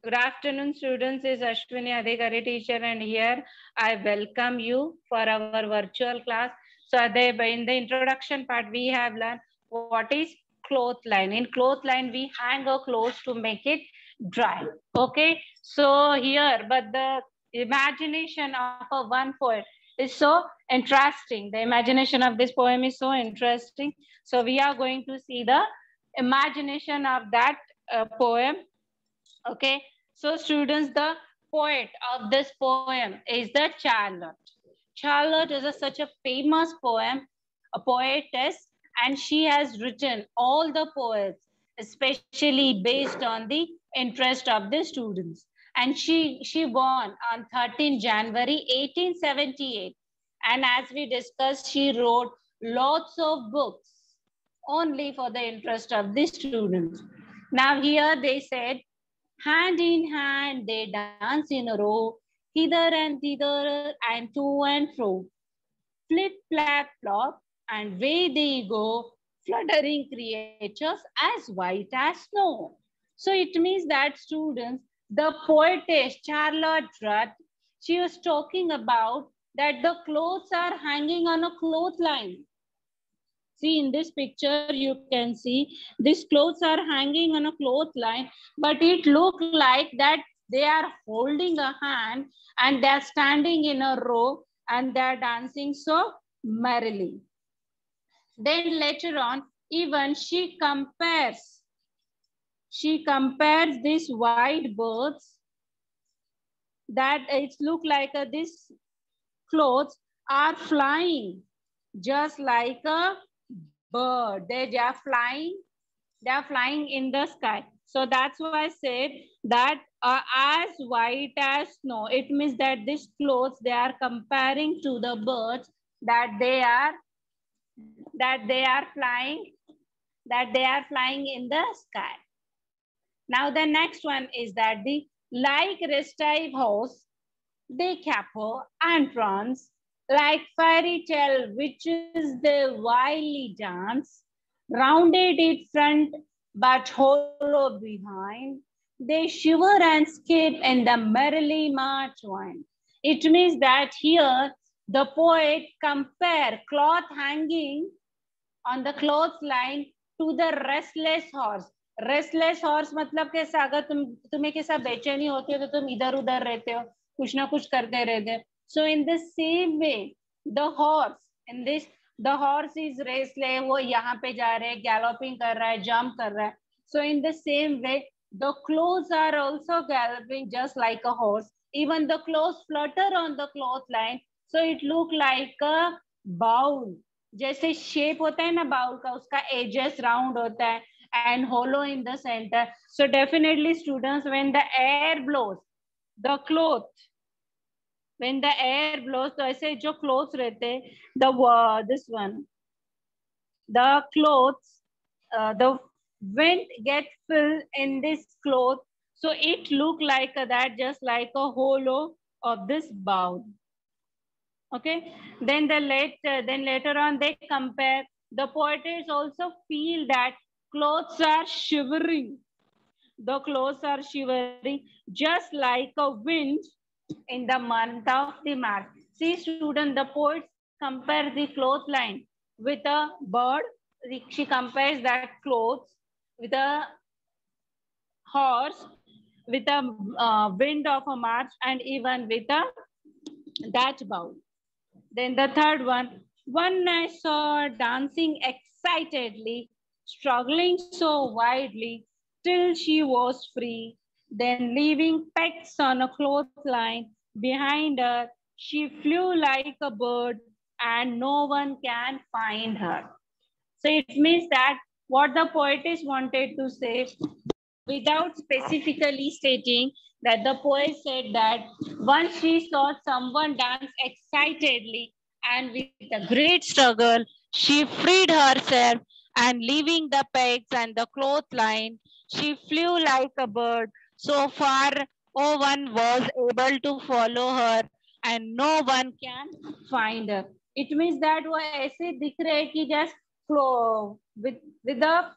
Good afternoon, students. This is Ashwini Adhikari, teacher, and here I welcome you for our virtual class. So, in the introduction part, we have learned what is cloth line. In cloth line, we hang our clothes to make it dry. Okay. So here, but the imagination of a one poet is so interesting. The imagination of this poem is so interesting. So we are going to see the imagination of that poem. Okay, so students, the poet of this poem is the Charlotte. Charlotte is such a famous poem, a poetess, and she has written all the poets, especially based on the interest of the students. And she born on 13 January 1878. And as we discussed, she wrote lots of books only for the interest of the students. Now here they said, hand in hand, they dance in a row, hither and thither, and to and fro. Flip, flap, flop, and away they go, fluttering creatures as white as snow. So it means that students, the poetess Charlotte Rudd, she was talking about that the clothes are hanging on a clothesline. See, in this picture, you can see these clothes are hanging on a clothesline, but it looks like that they are holding a hand and they are standing in a row and they are dancing so merrily. Then later on, even she compares these white birds that it look like these clothes are flying just like a bird. They are flying in the sky. So that's why I said that as white as snow. It means that these clothes they are comparing to the birds that they are flying in the sky. Now the next one is that the like restive horse, they caper and prance like fairy tale witches they wildly dance, rounded it front but hollow behind. They shiver and skip in the merrily march wind. It means that here the poet compare cloth hanging on the clothesline to the restless horse. Restless horse मतलब कैसा, अगर तुम्हें कैसा बेचैनी होती है तो तुम इधर उधर रहते हो, कुछ ना कुछ करते रहते हो. So in the same way the horse in this the horse is wrestle, वो यहाँ पे जा रहे हैं, गैलोपिंग कर रहा है, जंप कर रहा है. So in the same way the clothes are also galloping just like a horse. Even the clothes flutter on the cloth line, so it look like a bowl. जैसे शेप होता है ना बाउल का, उसका edges round होता है and hollow in the center. So definitely students, when the air blows, the cloth, when the air blows, तो ऐसे जो clothes रहते, the this one, the clothes, the wind get filled in this cloth, so it look like that, just like a hollow of this bowl. Okay, then later on they compare. The poets also feel that clothes are shivering. The clothes are shivering just like a wind in the month of the March. See, student, the poets compare the cloth line with a bird. She compares that clothes with a horse, with a wind of a March, and even with a that bowl. Then the third one I saw dancing excitedly, struggling so widely, till she was free. Then leaving pecks on a clothesline behind her, she flew like a bird and no one can find her. So it means that what the poetess wanted to say, without specifically stating, that the poet said that once she saw someone dance excitedly and with a great struggle, she freed herself and leaving the pegs and the clothesline, she flew like a bird so far no one was able to follow her and no one can find her. It means that वो ऐसे दिख रहे हैं कि just flow with the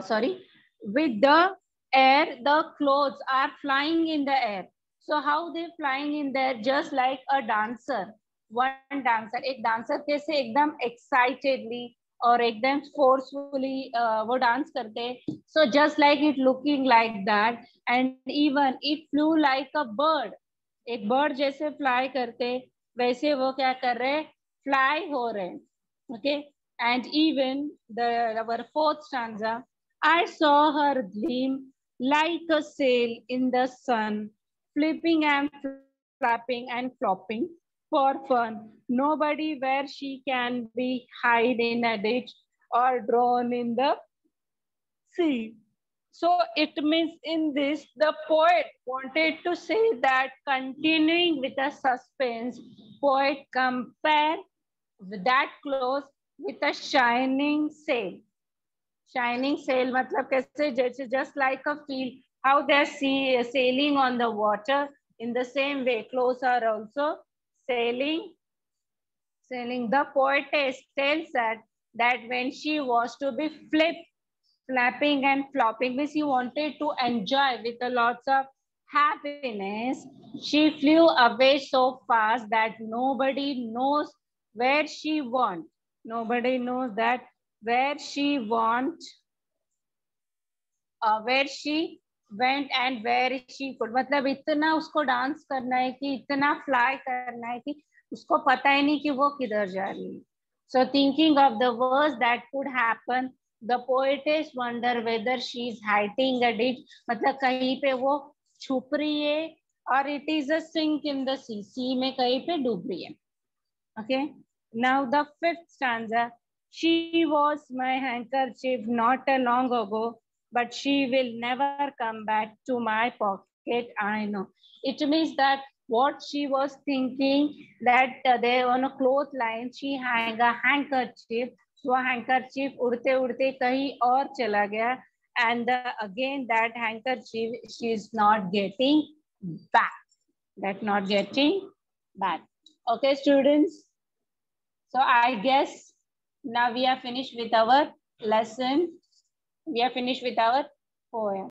sorry, with the air, the clothes are flying in the air. So how they flying in there? Just like a dancer. One dancer, एक dancer कैसे एकदम excitedly और एकदम forcefully वो dance करते. So just like it looking like that, and even it flew like a bird. एक bird जैसे fly करते, वैसे वो क्या कर रहे? Fly हो रहे. Okay, and even our fourth stanza. I saw her gleam like a sail in the sun, flipping and flapping and flopping for fun. Nobody where she can be hide in a ditch or drown in the sea. So it means in this, the poet wanted to say that continuing with the suspense, poet compare that close with a shining sail. Shining sail मतलब कैसे जैसे just like a field, how they're sailing on the water. In the same way, clothes are also sailing. The poetess tells that when she was to be flapping and flopping, means she wanted to enjoy with a lots of happiness. She flew away so fast that nobody knows where she went. Nobody knows that where she went, where she went and where she could. मतलब इतना उसको dance करना है कि इतना fly करना है कि उसको पता ही नहीं कि वो किधर जा रही है. So thinking of the worst that could happen, the poetess wonder whether she is hiding a ditch. मतलब कहीं पे वो छुप रही है और it is a sink in the sea. sea में कहीं पे डूब रही है. Okay. Now the fifth stanza. She was my handkerchief not a long ago, but she will never come back to my pocket, I know. It means that what she was thinking, that there on a clothesline, she hang a handkerchief. वो handkerchief उड़ते उड़ते कहीं और चला गया, and again that handkerchief she is not getting back. That not getting back. Okay, students. So I guess now we are finished with our lesson. We are finished with our poem.